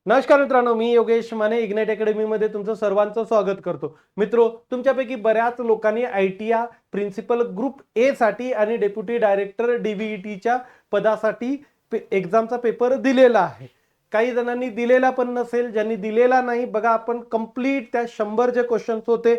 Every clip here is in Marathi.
नमस्कार मित्रांनो, मी योगेश माने इग्नाइट अकॅडमीमध्ये तुमचं सर्वांचं स्वागत करतो. मित्रो, तुमच्यापैकी बऱ्याच लोकांनी ITIA प्रिन्सिपल ग्रुप ए साठी आणि डेप्युटी डायरेक्टर DVETच्या पदासाठी एक्झामचा पेपर दिलेला आहे. काही जणांनी दिलेला पण नसेल. ज्यांनी दिलेला नाही, बघा आपण कंप्लीट त्या 100 जे क्वेश्चन्स होते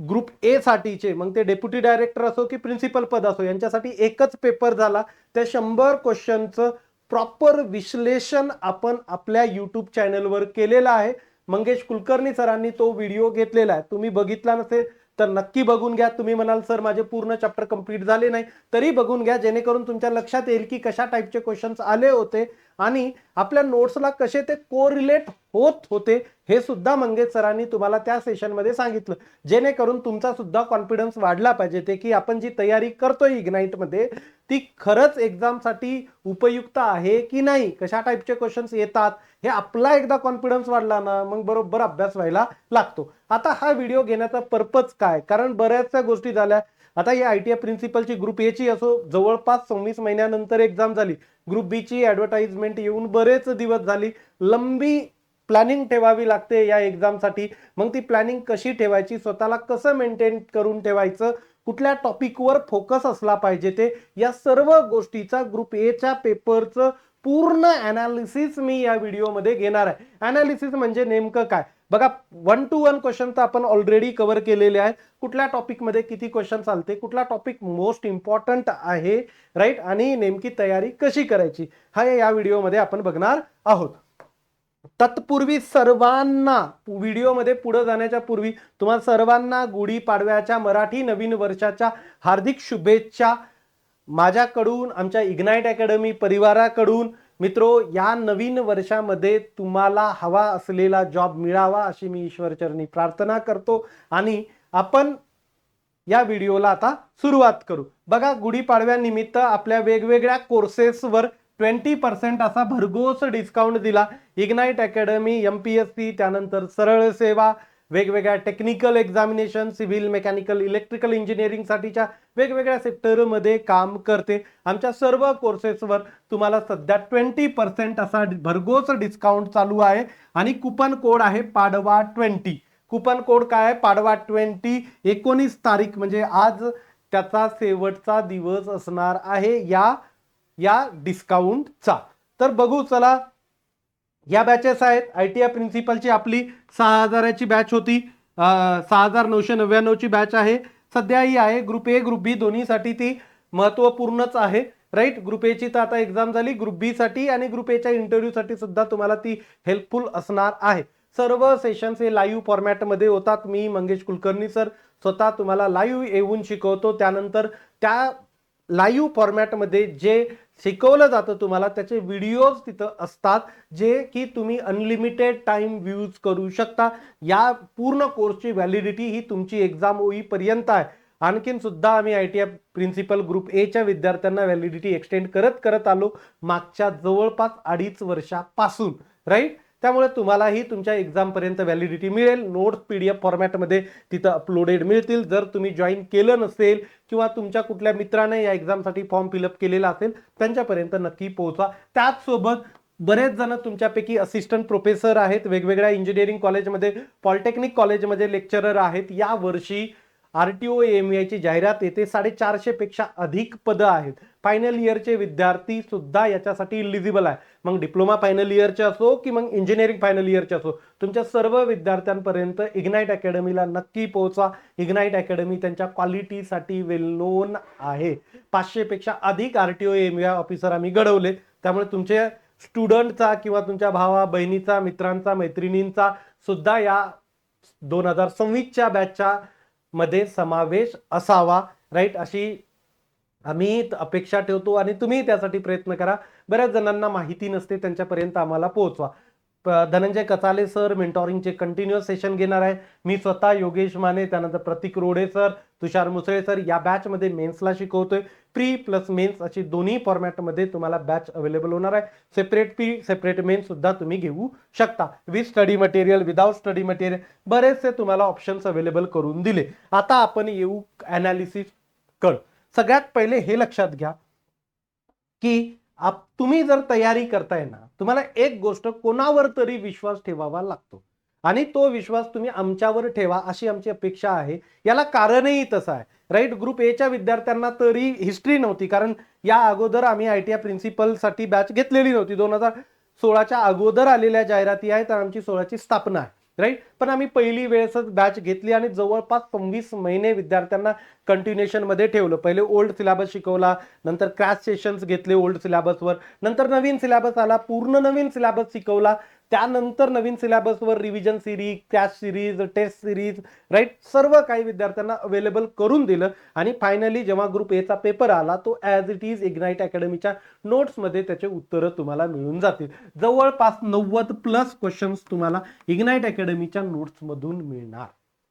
ग्रुप ए साठीचे, मग ते डेप्युटी डायरेक्टर असो की प्रिन्सिपल पद असो, यांच्यासाठी एकच पेपर झाला. त्या 100 क्वेश्चनचं प्रॉपर विश्लेषण आपण आपल्या यूट्यूब चॅनलवर केलेला आहे. मंगेश कुलकर्णी सरांनी तो व्हिडिओ घेतलेला आहे. तुम्ही बघितला नसेल तर नक्की बघून घ्या. तुम्ही म्हणाल सर माझे पूर्ण चॅप्टर कंप्लीट झाले नाही, तरी बघून घ्या, जेणेकरून तुमच्या लक्षात येईल की कशा टाईपचे क्वेश्चन्स आले होते आणि आपल्या नोट्सला कसे ते कोरिलेट होत होते हे सुद्धा मंगेश सरांनी तुम्हाला त्या सेशनमध्ये सांगितलं, जेणेकरून तुमचा सुद्धा कॉन्फिडन्स वाढला पाहिजे ते की आपण जी तयारी करतोय इग्नाइटमध्ये ती खरंच एक्झामसाठी उपयुक्त आहे की नाही, कशा टाईपचे क्वेश्चन्स येतात हे आपला एकदा कॉन्फिडन्स वाढला ना, मग बरोबर अभ्यास व्हायला लागतो. आता हा व्हिडिओ घेण्याचा पर्पज काय, कारण बऱ्याचशा गोष्टी झाल्या. आता या ITIA प्रिन्सिपलची ग्रुप ए ची असो, जवळपास 26 महिन्यानंतर एक्झाम झाली. ग्रुप बी ची ऍडव्हर्टाइजमेंट येऊन बरेच दिवस झाली. लंबी प्लॅनिंग ठेवावी लागते या एक्झामसाठी. मग ती प्लॅनिंग कशी ठेवायची, स्वतःला कसं मेंटेन करून ठेवायचं, कुठल्या टॉपिकवर फोकस असला पाहिजे, ते या सर्व गोष्टीचा ग्रुप ए च्या पेपरचं पूर्ण अनालिसिस मी या व्हिडिओमध्ये घेणार आहे. अनालिसिस म्हणजे नेमकं काय बघा, 1 to 1 क्वेश्चन तर आपण ऑलरेडी कव्हर केलेले आहेत. कुठल्या टॉपिकमध्ये किती क्वेश्चन चालते, कुठला टॉपिक मोस्ट इम्पॉर्टंट आहे, राईट, आणि नेमकी तयारी कशी करायची, हा या व्हिडिओमध्ये आपण बघणार आहोत. तत्पूर्वी सर्वांना, व्हिडिओमध्ये पुढे जाण्याच्या पूर्वी तुम्हाला सर्वांना गुढीपाडव्याच्या मराठी नवीन वर्षाच्या हार्दिक शुभेच्छा माझ्याकडून, आमच्या इग्नाइट अकॅडमी परिवाराकडून. मित्रो, या नवीन वर्षामध्ये तुम्हाला हवा असलेला जॉब मिळावा अशी मी ईश्वरचरणी प्रार्थना करतो आणि आपण या व्हिडिओला आता सुरुवात करू. बघा, गुढीपाडव्यानिमित्त आपल्या वेगवेगळ्या कोर्सेसवर 20% असा भरघोस डिस्काउंट दिला. इग्नाइट अकॅडमी MPSC, त्यानंतर सरळ सेवा, वेगवेगळ्या technical examination, civil, mechanical, electrical engineering साठीच्या वेगवेगळ्या सेक्टरमध्ये काम करते. आमच्या सर्व कोर्सेसवर तुम्हाला सध्या 20% असा भरघोस डिस्काउंट चालू आहे आणि कुपन कोड आहे पाडवा20. कुपन कोड काय आहे? पाडवा20. 19 तारीख म्हणजे आज त्याचा शेवटचा दिवस असणार आहे या डिस्काउंटचा. तर बघू चला, या बॅचेस आहेत. ITIA प्रिन्सिपलची आपली 6000 ची बॅच होती, 6999 ची बॅच आहे सध्या. ही आहे ग्रुप ए ग्रुप बी दोन्हीसाठी ती महत्वपूर्णच आहे, राईट. ग्रुप ए ची तर आता एक्झाम झाली, ग्रुप बी साठी आणि ग्रुप ए च्या इंटरव्ह्यू साठी सुद्धा तुम्हाला ती हेल्पफुल असणार आहे. सर्व सेशन्स हे लाईव्ह फॉर्मॅटमध्ये होतात. मी मंगेश कुलकर्णी सर स्वतः तुम्हाला लाईव्ह येऊन शिकवतो. त्यानंतर त्या लाईव्ह फॉर्मॅटमध्ये जे शिकवलं जातं तुम्हाला त्याचे व्हिडिओज तिथं असतात, जे की तुम्ही अनलिमिटेड टाइम व्ह्यूज करू शकता. या पूर्ण कोर्सची व्हॅलिडिटी ही तुमची एक्झाम होईपर्यंत आहे. आणखीन सुद्धा आम्ही ITIA प्रिन्सिपल ग्रुप ए च्या विद्यार्थ्यांना व्हॅलिडिटी एक्सटेंड करत आलो मागच्या जवळपास 2.5 वर्षापासून, राईट. त्यामुळे तुम्हालाही तुमच्या एक्झाम पर्यंत व्हॅलिडिटी मिळेल. नोट्स PDF फॉर्मॅटमध्ये तिथं अपलोडेड मिळतील. जर तुम्ही जॉईन केलं नसेल किंवा तुमच्या कुठल्या मित्राने या एक्झामसाठी फॉर्म फिलअप केलेला असेल त्यांच्यापर्यंत नक्की पोहोचा. त्याचसोबत बरेच जण तुमच्यापैकी असिस्टंट प्रोफेसर आहेत, वेगवेगळ्या इंजिनिअरिंग कॉलेजमध्ये, पॉलिटेक्निक कॉलेजमध्ये लेक्चरर आहेत. या वर्षी RTO AMEI ची जाहिरात येते. 450 पेक्षा अधिक पदं आहेत. फायनल इयरचे विद्यार्थी सुद्धा याच्यासाठी इलिजिबल आहे. मग डिप्लोमा फायनल इयरचे असो की मग इंजिनिअरिंग फायनल इयरचे असो, तुमच्या सर्व विद्यार्थ्यांपर्यंत इग्नाइट अकॅडमीला नक्की पोहोचा. इग्नाइट अकॅडमी त्यांच्या क्वालिटीसाठी वेल नोन आहे. 500 पेक्षा अधिक RTO AMEI ऑफिसर आम्ही घडवले. त्यामुळे तुमच्या स्टुडंटचा किंवा तुमच्या भावा बहिणीचा, मित्रांचा, मैत्रिणींचा सुद्धा या 2026च्या बॅचच्या मध्ये समावेश असावा, राईट, अशी आम्ही अपेक्षा ठेवतो आणि तुम्ही त्यासाठी प्रयत्न करा. बऱ्याच जणांना माहिती नसते, त्यांच्यापर्यंत आम्हाला पोहोचवा. धनंजय कचाले सर मेंटॉरिंगचे कंटिन्युअस सेशन घेणार आहे. मी स्वतः योगेश माने, त्यानंतर प्रतीक रोडे सर, तुषार मुसळे सर या बॅचमध्ये मेन्सला शिकवतोय. प्री प्लस मेन्स अशी दोन्ही फॉर्मॅटमध्ये तुम्हाला बॅच अवेलेबल होणार आहे. सेपरेट प्री सेपरेट मेन्स सुद्धा तुम्ही घेऊ शकता. With study material, without study material, बरेचसे तुम्हाला ऑप्शन्स अवेलेबल करून दिले. आता आपण येऊ अनालिसिस कर. सगळ्यात पहिले हे लक्षात घ्या की तुम्ही जर तयारी करताय ना, तुम्हाला एक गोष्ट कोणावर तरी विश्वास ठेवावा लागतो आणि तो विश्वास तुम्ही आमच्यावर ठेवा अशी आमची अपेक्षा आहे. याला कारणही तसं आहे, राईट. ग्रुप एच्या विद्यार्थ्यांना तरी हिस्ट्री नव्हती, कारण या अगोदर आम्ही ITI प्रिन्सिपलसाठी बॅच घेतलेली नव्हती. 2016च्या अगोदर आलेल्या जाहिराती आहेत आणि आमची 16ची स्थापना आहे, राईट. पण आम्ही पहिली वेळेसच बॅच घेतली आणि जवळपास 26 महिने विद्यार्थ्यांना कंटिन्युएशन मध्ये ठेवलं. पहिले ओल्ड सिलेबस शिकवला, नंतर क्रॅश सेशन्स घेतले ओल्ड सिलेबसवर, नंतर नवीन सिलेबस आला, पूर्ण नवीन सिलेबस शिकवला, त्यानंतर नवीन सिलेबसवर revision series, crash series, test series, right, सर्व काही विद्यार्थ्यांना अवेलेबल करून दिलं. आणि फायनली जेव्हा ग्रुप एचा पेपर आला, तो ॲज इट इज इग्नाइट अकॅडमीच्या नोट्समध्ये त्याचे उत्तरं तुम्हाला मिळून जातील. जवळपास 90+ क्वेश्चन्स तुम्हाला इग्नाइट अकॅडमीच्या नोट्समधून मिळणार,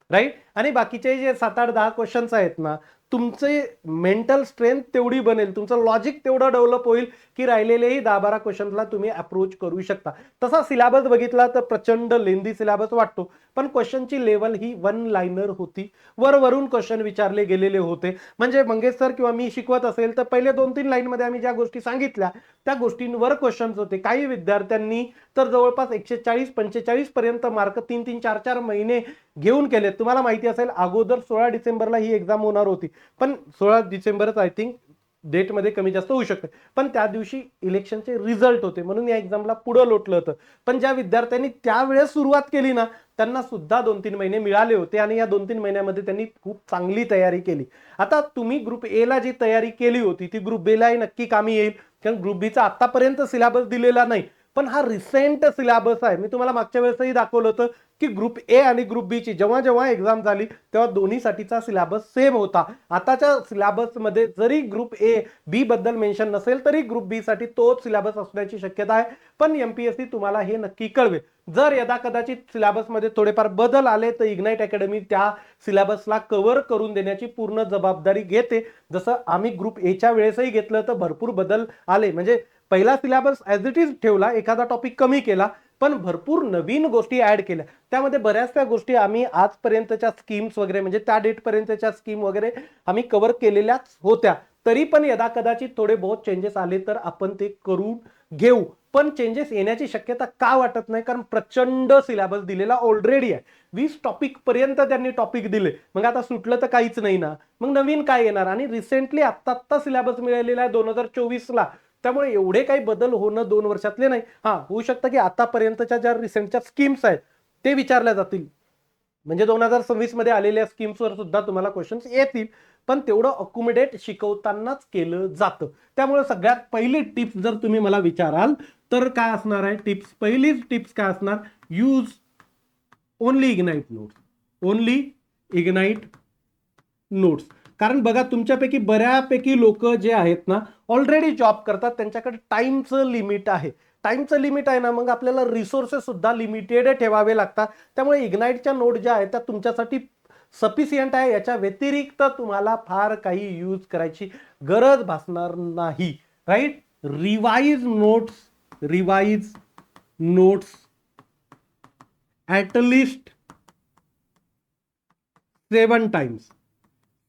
राईट. आणि बाकीचे जे 7-8-10 क्वेश्चन्स आहेत ना, तुमचे मेंटल स्ट्रेंथ तेवढी बनेल, तुमचं लॉजिक तेवढं डेव्हलप होईल की राहिलेलेही 10-12 क्वेश्चन्सला तुम्ही अप्रोच करू शकता. तसा सिलेबस बघितला तर प्रचंड लेंदी सिलेबस वाटतो, पण क्वेश्चनची लेवल ही 1 लाइनर होती. वरून क्वेश्चन विचारले गेलेले होते. म्हणजे मंगेश सर किंवा मी शिकवत असेल तर पहिले 2-3 लाईनमध्ये आम्ही ज्या गोष्टी सांगितल्या त्या गोष्टींवर क्वेश्चन्स होते. काही विद्यार्थ्यांनी तर जवळपास 140-45 पर्यंत मार्क 3-3, 4-4 महिने घेऊन केले. तुम्हाला माहिती असेल अगोदर 16 डिसेंबरला ही एक्झाम होणार होती, पण 16 डिसेंबरच आय थिंक डेटमध्ये कमी जास्त होऊ शकते, पण त्या दिवशी इलेक्शनचे रिझल्ट होते म्हणून या एक्झामला पुढे लोटलं होतं. पण ज्या विद्यार्थ्यांनी त्यावेळेस सुरुवात केली ना, त्यांना सुद्धा 2-3 महिने मिळाले होते आणि या 2-3 महिन्यामध्ये त्यांनी खूप चांगली तयारी केली. आता तुम्ही ग्रुप ए ला जी तयारी केली होती ती ग्रुप बी लाही नक्की कामी येईल, कारण ग्रुप बी चा आतापर्यंत सिलेबस दिलेला नाही, पण हा रिसेंट सिलेबस आहे. मी तुम्हाला मागच्या वेळेसही दाखवलं होतं की ग्रुप ए आणि ग्रुप बी ची जेव्हा जेव्हा एक्झाम झाली तेव्हा दोन्हीसाठीचा सिलेबस सेम होता. आताच्या सिलेबस मध्ये जरी ग्रुप ए बी बद्दल मेन्शन नसेल तरी ग्रुप बी साठी तोच सिलेबस असण्याची शक्यता आहे. पण MPSC तुम्हाला हे नक्की कळवेल. जर यदा कदाचित सिलेबस मध्ये थोडेफार बदल आले तर इग्नाइट अकॅडमी त्या सिलेबसला कव्हर करून देण्याची पूर्ण जबाबदारी घेते. जसं आम्ही ग्रुप ए च्या वेळेसही घेतलं तर भरपूर बदल आले, म्हणजे पहिला सिलेबस ॲज इट इज ठेवला, एखादा टॉपिक कमी केला, पण भरपूर नवीन गोष्टी ऍड केल्या. त्यामध्ये बऱ्याचशा गोष्टी आम्ही आजपर्यंतच्या स्कीम्स वगैरे म्हणजे त्या डेट पर्यंतच्या स्कीम वगैरे आम्ही कव्हर केलेल्याच होत्या. तरी पण यदा कदाचित थोडे बहुत चेंजेस आले तर आपण ते करून घेऊ. पण चेंजेस येण्याची शक्यता का वाटत नाही, कारण प्रचंड सिलेबस दिलेला ऑलरेडी आहे. 20 टॉपिक पर्यंत त्यांनी टॉपिक दिले, मग आता सुटलं तर काहीच नाही ना, मग नवीन काय येणार. आणि रिसेंटली आत्ता सिलेबस मिळालेला आहे 2024ला, त्यामुळे एवढे काही बदल होणं 2 वर्षातले नाही. हा, होऊ शकतं की आतापर्यंतच्या ज्या रिसेंटच्या स्कीम्स आहेत ते विचारल्या जातील, म्हणजे 2026 मध्ये आलेल्या स्कीम्सवर सुद्धा तुम्हाला क्वेश्चन्स येतील, पण तेवढं अकोमोडेट शिकवतानाच केलं जातं. त्यामुळे सगळ्यात पहिली टिप्स जर तुम्ही मला विचाराल तर काय असणार आहे टिप्स, पहिलीच टिप्स काय असणार, use only ignite notes, only ignite notes. कारण बघा तुमच्यापैकी बऱ्यापैकी लोक जे आहेत ना ऑलरेडी जॉब करतात, त्यांच्याकडे टाइमचं लिमिट आहे. टाइमचं लिमिट आहे ना, मग आपल्याला रिसोर्सेस सुद्धा लिमिटेड ठेवावे लागतात. त्यामुळे इग्नाइटच्या नोट ज्या आहेत त्या तुमच्यासाठी सफिशियंट आहे, याच्या व्यतिरिक्त तुम्हाला फार काही यूज करायची गरज भासणार नाही, right. Revise notes at least 7 times,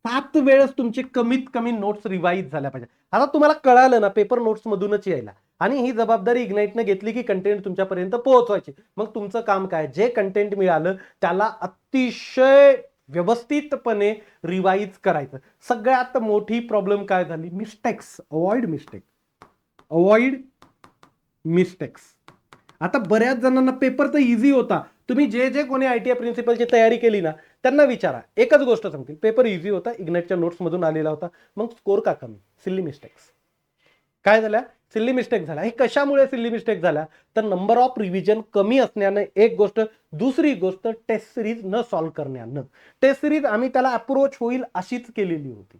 7 वेळेस तुमचे कमीत कमी नोट्स रिवाइज झाल्या पाहिजे. आता तुम्हाला कळालं ना पेपर नोट्स मधूनच यायला, आणि ही जबाबदारी इग्नाइटने घेतली की कंटेंट तुमच्यापर्यंत पोहोचवायची. मग तुमचं काम काय, जे कंटेंट मिळालं त्याला अतिशय व्यवस्थितपणे रिवाइज करायचं. सगळ्यात मोठी प्रॉब्लेम काय झाली, मिस्टेक्स. Avoid mistakes. आता बऱ्याच जणांना पेपर तर इझी होता, तुम्ही जे जे कोणी ITI प्रिन्सिपलची तयारी केली ना त्यांना विचारा, एकच गोष्ट सांगतील, पेपर इझी होता, इग्नाइटच्या नोट्स मधून आलेला होता, मग स्कोर का कमी, सिल्ली मिस्टेक्स. काय झाल्या, सिल्ली मिस्टेक झाल्या. हे कशामुळे सिल्ली मिस्टेक झाल्या, तर नंबर ऑफ रिव्हिजन कमी असण्याने एक गोष्ट, दुसरी गोष्ट टेस्ट सिरीज न सॉल्व्ह करण्यानं. टेस्ट सिरीज आम्ही त्याला अप्रोच होईल अशीच केलेली होती,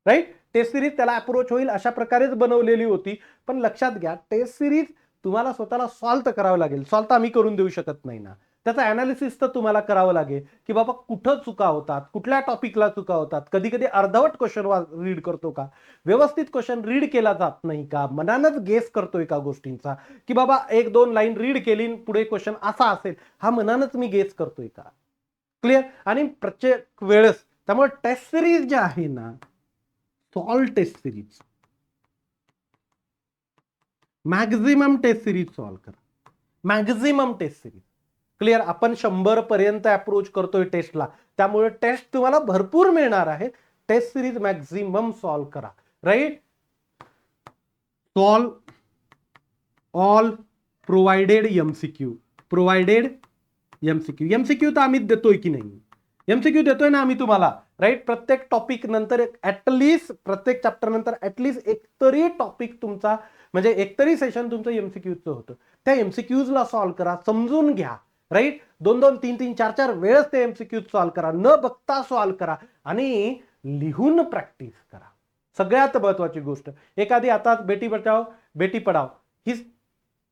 राईट. टेस्ट सिरीज त्याला अप्रोच होईल अशा प्रकारेच बनवलेली होती. पण लक्षात घ्या, टेस्ट सिरीज तुम्हाला स्वतःला सॉल्व्ह तर करावं लागेल, सॉल्व्ह तर आम्ही करून देऊ शकत नाही ना. त्याचं अनालिसिस तर तुम्हाला करावं लागेल की बाबा कुठं चुका होतात, कुठल्या टॉपिकला चुका होतात, कधी कधी अर्धवट क्वेश्चन रीड करतो का, व्यवस्थित क्वेश्चन रीड केला जात नाही का, मनानच गेस करतोय का गोष्टींचा, की बाबा 1-2 लाईन रीड केली पुढे क्वेश्चन असा असेल, हा मनानच मी गेस करतोय का. क्लिअर. आणि प्रत्येक वेळेस त्यामुळे टेस्ट सिरीज जे आहे ना, solve test series, maximum test series solve करा, मॅक्झिमम टेस्ट सिरीज. क्लिअर. आपण 100 पर्यंत अप्रोच करतोय टेस्टला, त्यामुळे टेस्ट तुम्हाला भरपूर मिळणार आहे. टेस्ट सिरीज मॅक्झिमम सॉल्व्ह करा. Right. Solve all provided MCQ. Provided MCQ. MCQ तर आम्ही देतोय की नाही? एमसीक्यू देतोय ना आम्ही तुम्हाला. राईट. प्रत्येक टॉपिक नंतर ऍटलिस्ट, प्रत्येक चॅप्टर नंतर ऍटलिस्ट एकतरी टॉपिक तुमचा, म्हणजे एकतरी सेशन तुमचं एमसीक्यूचं होतं. त्या एमसीक्यूजला सॉल्व्ह करा, समजून घ्या. राईट. 2-2, 3-3, 4-4 वेळेस ते एमसीक्यूज सॉल्व्ह करा, न बघता सॉल्व्ह करा आणि लिहून प्रॅक्टिस करा. सगळ्यात महत्वाची गोष्ट. एखादी आता बेटी बचाव बेटी पढाव ही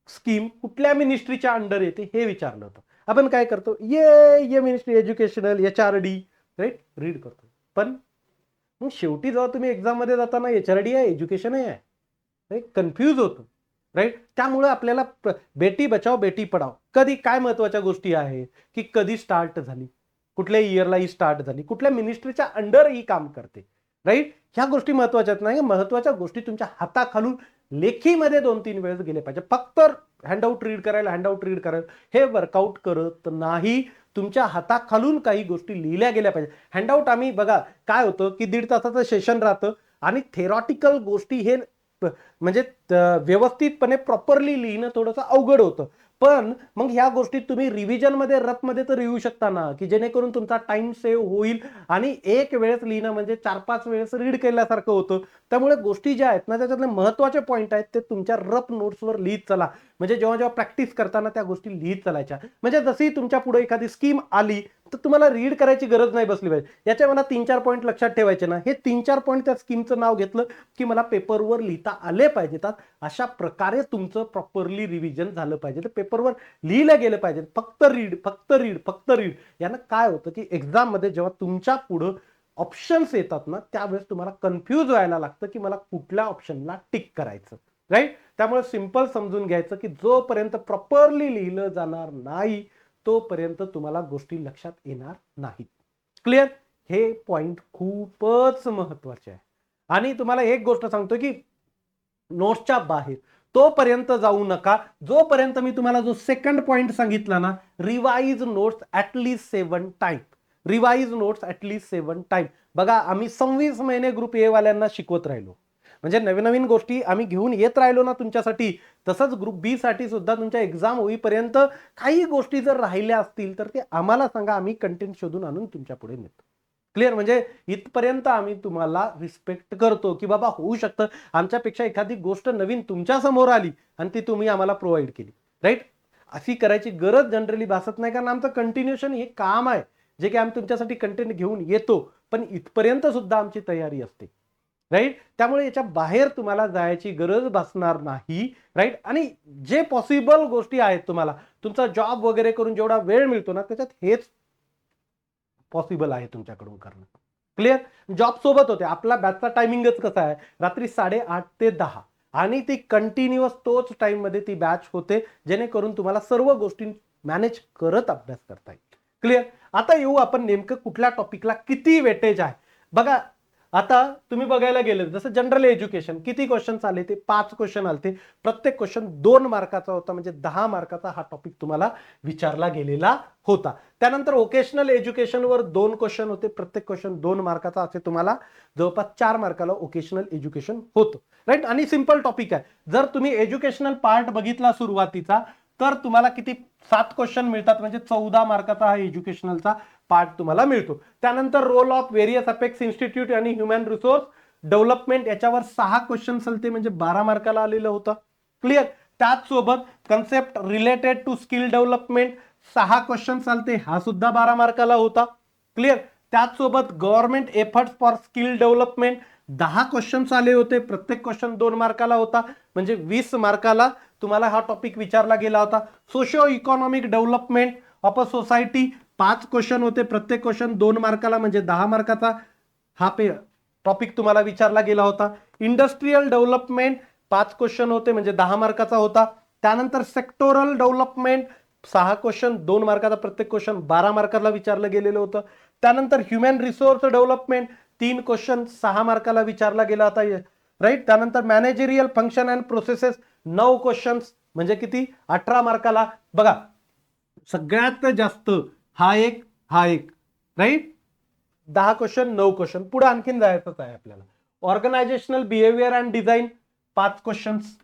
स्कीम कुठल्या मिनिस्ट्रीच्या अंडर येते हे विचारलं होतं. आपण काय करतो, ये ministry educational, HRD. Right. Read करतो. पण मग शेवटी जेव्हा तुम्ही एक्झाम मध्ये जाताना HRD आहे, एज्युकेशन आहे, राईट, कन्फ्यूज होतो. राईट. त्यामुळे आपल्याला बेटी बचाव बेटी पढाव कधी काय महत्वाच्या गोष्टी आहे की कधी स्टार्ट झाली, कुठल्या इयरला ही स्टार्ट झाली, कुठल्या मिनिस्ट्रीच्या अंडर ही काम करते. राईट. ह्या गोष्टी महत्वाच्या नाही. महत्वाच्या गोष्टी तुमच्या हाताखालून लेखीमध्ये 2-3 वेळेस गेले पाहिजे. फक्त हँडआउट रीड करायला हे वर्कआउट करत नाही. तुमच्या हाताखालून काही गोष्टी लिहिल्या गेल्या पाहिजे. हँडआउट आम्ही बघा काय होतं की 1.5 तासाचं सेशन राहतं आणि थेरॉटिकल गोष्टी हे म्हणजे व्यवस्थितपणे प्रॉपरली लिहिणं थोडंसं अवघड होतं. पण मग ह्या गोष्टी तुम्ही रिव्हिजन मध्ये रफमध्ये तर लिहू शकता ना, की जेणेकरून तुमचा टाइम सेव्ह होईल आणि एक वेळेस लिहिणं म्हणजे 4-5 वेळेस रीड केल्यासारखं होतं. त्यामुळे गोष्टी ज्या आहेत ना त्याच्यातले महत्वाचे पॉईंट आहेत ते तुमच्या रफ नोट्सवर लिहित चला. म्हणजे जेव्हा जेव्हा प्रॅक्टिस करताना त्या गोष्टी लिहित चालायच्या. म्हणजे जशी तुमच्या पुढे एखादी स्कीम आली तर तुम्हाला रीड करायची गरज नाही बसली पाहिजे. याच्या मला 3-4 पॉईंट लक्षात ठेवायचे ना, हे 3-4 पॉईंट त्या स्कीमचं नाव घेतलं की मला पेपरवर लिहिता आले पाहिजेत. अशा प्रकारे तुमचं प्रॉपरली रिव्हिजन झालं पाहिजे. तर पेपरवर लिहिलं गेलं पाहिजे. फक्त रीड, फक्त रीड, फक्त रीड. यानं काय होतं की एक्झाम मध्ये जेव्हा तुमच्या पुढं ऑप्शन्स येतात ना त्यावेळेस तुम्हाला कन्फ्यूज व्हायला लागतं की मला कुठल्या ऑप्शनला टिक करायचं. राईट. त्यामुळे सिंपल समजून घ्यायचं की जोपर्यंत प्रॉपरली लिहिलं जाणार नाही तोपर्यंत तुम्हाला गोष्टी लक्षात येणार नाहीत. क्लिअर. हे पॉइंट खूपच महत्वाचे आहे. आणि तुम्हाला एक गोष्ट सांगतो की नोट्सच्या बाहेर तोपर्यंत जाऊ नका जोपर्यंत मी तुम्हाला जो सेकंड पॉइंट सांगितला ना, revise notes at least 7 time. Revise notes at least 7 time. बघा आम्ही 26 महिने ग्रुप ए वाल्यांना शिकवत राहिलो, म्हणजे नवीन नवीन गोष्टी आम्ही घेऊन येत राहिलो ना तुमच्यासाठी. तसंच ग्रुप बी साठी सुद्धा तुमच्या एक्झाम होईपर्यंत काही गोष्टी जर राहिल्या असतील तर ते आम्हाला सांगा, आम्ही कंटेंट शोधून आणून तुमच्या पुढे नेतो. क्लिअर. म्हणजे इथपर्यंत आम्ही तुम्हाला रिस्पेक्ट करतो की बाबा होऊ शकतं आमच्यापेक्षा एखादी गोष्ट नवीन तुमच्या समोर आली आणि ती तुम्ही आम्हाला प्रोव्हाइड केली. राईट. अशी करायची गरज जनरली भासत नाही, कारण आमचं कंटिन्युएशन हे काम आहे जे की आम्ही तुमच्यासाठी कंटेंट घेऊन येतो, पण इथपर्यंत सुद्धा आमची तयारी असते. राईट. त्यामुळे याच्या बाहेर तुम्हाला जायची गरज भासणार नाही. राईट. आणि जे पॉसिबल गोष्टी आहेत तुम्हाला तुमचा जॉब वगैरे करून जेवढा वेळ मिळतो ना त्याच्यात हेच पॉसिबल आहे तुमच्याकडून करणं. क्लिअर. जॉब सोबत होते. आपला बॅचचा टायमिंगच कसा आहे, रात्री 8:30 ते 10 आणि ती कंटिन्युअस तोच टाइम मध्ये ती बॅच होते, जेणेकरून तुम्हाला सर्व गोष्टी मॅनेज करत अभ्यास करता येईल. क्लिअर. आता येऊ आपण नेमकं कुठल्या टॉपिकला किती वेटेज आहे. बघा आता तुम्ही बघायला गेले जसं जनरल एज्युकेशन किती क्वेश्चन्स आले, ते 5 क्वेश्चन आले. प्रत्येक क्वेश्चन 2 मार्काचा होता, म्हणजे 10 मार्काचा हा टॉपिक तुम्हाला विचारला गेलेला होता. त्यानंतर वोकेशनल एज्युकेशनवर 2 क्वेश्चन होते, प्रत्येक क्वेश्चन 2 मार्काचा. असे तुम्हाला जवळपास 4 मार्काला वोकेशनल एज्युकेशन होतं. राईट. आणि सिंपल टॉपिक आहे. जर तुम्ही एज्युकेशनल पार्ट बघितला सुरुवातीचा तर तुम्हाला किती 7 क्वेश्चन मिळतात, म्हणजे 14 मार्काचा हा एज्युकेशनलचा पार्ट तुम्हाला मिळतो. त्यानंतर role of various apex institute आणि ह्युमन रिसोर्स डेव्हलपमेंट याच्यावर 6 क्वेश्चन चालते, म्हणजे 12 मार्काला आलेलं होतं. क्लिअर. त्याच सोबत concept related to skill development 6 question चालते, हा सुद्धा 12 मार्काला होता. क्लिअर. त्याच सोबत government efforts for skill development 10 questions आले होते, प्रत्येक क्वेश्चन 2 मार्काला होता, म्हणजे 20 मार्काला तुम्हाला हा टॉपिक विचारला गेला होता. Socio economic development of a society 5 question होते, प्रत्येक क्वेश्चन 2 मार्काला, म्हणजे 10 मार्काचा हा टॉपिक तुम्हाला विचारला गेला होता. इंडस्ट्रियल डेव्हलपमेंट 5 क्वेश्चन होते, म्हणजे 10 मार्काचा होता. त्यानंतर सेक्टोरल डेव्हलपमेंट 6 क्वेश्चन 2 मार्काचा, प्रत्येक क्वेश्चन 12 मार्काला विचारलं गेलेलं होतं. त्यानंतर ह्युमन रिसोर्स डेव्हलपमेंट 3 क्वेश्चन 6 मार्काला विचारला गेला होता. राईट. त्यानंतर managerial function and processes 9 questions म्हणजे किती 18 मार्काला. बघा सगळ्यात जास्त हा एक राईट. 10 question 9 question. पुढे आणखीन जायचंच आहे आपल्याला. Organisational behaviour and design 5 questions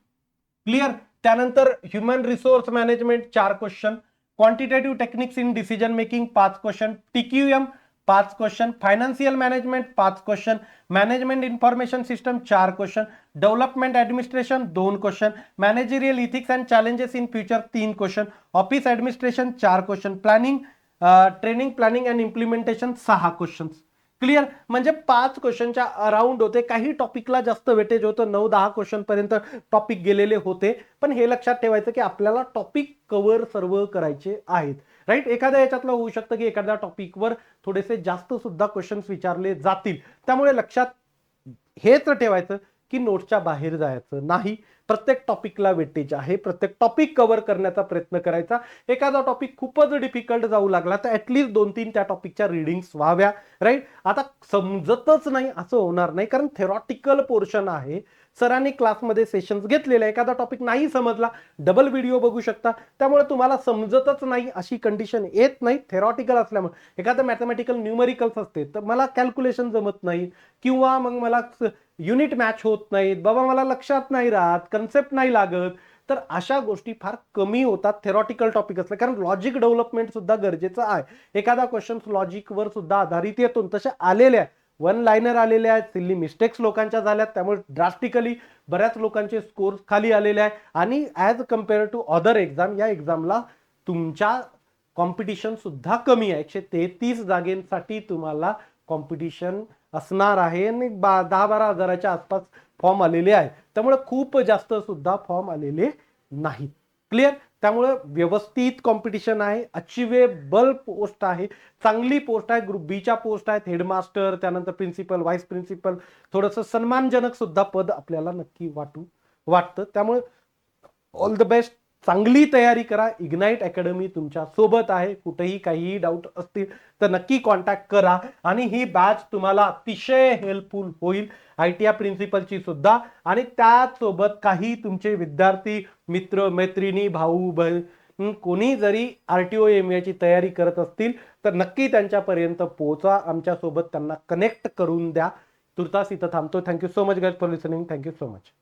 clear. त्यानंतर human resource management 4 question. Quantitative techniques in decision making 5 question. TQM 5 question. Financial management 5 question. Management information system 4 question. Development administration 2 question. Managerial ethics and challenges in future 3 question. Office administration 4 question. Planning training planning and implementation 6 question. Clear. म्हणजे 5 क्वेश्चनच्या अराउंड होते. काही टॉपिकला जास्त वेटेज होतं, 9-10 क्वेश्चन पर्यंत टॉपिक गेलेले होते. पण हे लक्षात ठेवायचं की आपल्याला टॉपिक कव्हर सर्व करायचे आहेत राईट. एखाद्या याच्यातलं होऊ शकतं की एखाद्या टॉपिकवर थोडेसे जास्त सुद्धा क्वेश्चन्स विचारले जातील. त्यामुळे लक्षात हेच ठेवायचं की नोट्सच्या बाहेर जायचं नाही. प्रत्येक टॉपिकला वेटेज आहे. प्रत्येक टॉपिक कव्हर करण्याचा प्रयत्न करायचा. एखादा टॉपिक खूपच डिफिकल्ट जाऊ लागला तर ऍटलीस्ट 2-3 त्या टॉपिकच्या रिडिंग्स व्हाव्या राईट. आता समजतच नाही असं होणार नाही, कारण थेरॉटिकल पोर्शन आहे. सरांनी क्लासमध्ये सेशन्स घेतलेले, एखादा टॉपिक नाही समजला डबल व्हिडिओ बघू शकता. त्यामुळे तुम्हाला समजतच नाही अशी कंडिशन येत नाही थेरॉटिकल असल्यामुळे. एखादं मॅथमॅटिकल न्यूमरिकल्स असते तर मला कॅल्क्युलेशन जमत नाही किंवा मग मला युनिट मॅच होत नाहीत बाबा, मला लक्षात नाही राहत, कन्सेप्ट नाही लागत, तर अशा गोष्टी फार कमी होतात थेरॉटिकल टॉपिक असले. कारण लॉजिक डेव्हलपमेंट सुद्धा गरजेचं आहे. एखादा क्वेश्चन लॉजिकवर सुद्धा आधारित येतो. तसे आलेल्या वन लाइनर आलेले आहेत, सिल्ली मिस्टेक्स लोकांच्या झाल्यात, त्यामुळे ड्रास्टिकली बऱ्याच लोकांचे स्कोर्स खाली आलेले आहे. आणि as compare to other exam या एक्झामला तुमच्या कॉम्पिटिशन सुद्धा कमी आहे. 133 जागेसाठी तुम्हाला कॉम्पिटिशन असणार आहे आणि 10-12 हजाराच्या आसपास फॉर्म आलेले आहेत. त्यामुळे खूप जास्त सुद्धा फॉर्म आलेले नाहीत. क्लिअर. त्यामुळे व्यवस्थित कॉम्पिटिशन आहे. अचिवेबल पोस्ट आहे, चांगली पोस्ट आहे. ग्रुप बीच्या पोस्ट आहेत, हेडमास्टर, त्यानंतर प्रिन्सिपल, व्हाईस प्रिन्सिपल, थोडंसं सन्मानजनक सुद्धा पद आपल्याला नक्की वाटतं. त्यामुळे ऑल द बेस्ट. चांगली तयारी करा. इग्नाइट अकॅडमी तुमच्या सोबत आहे. कुठेही काहीही डाऊट असतील तर नक्की कॉन्टॅक्ट करा. आणि ही बॅच तुम्हाला अतिशय हेल्पफुल होईल, ITI प्रिन्सिपलची सुद्धा. आणि त्याचसोबत काही तुमचे विद्यार्थी मित्र मैत्रिणी भाऊ बहीण कोणी जरी RTO MA ची तयारी करत असतील तर नक्की त्यांच्यापर्यंत पोहोचा. आमच्यासोबत त्यांना कनेक्ट करून द्या. तुर्तास इथं थांबतो. Thank you so much guys for listening. Thank you so much.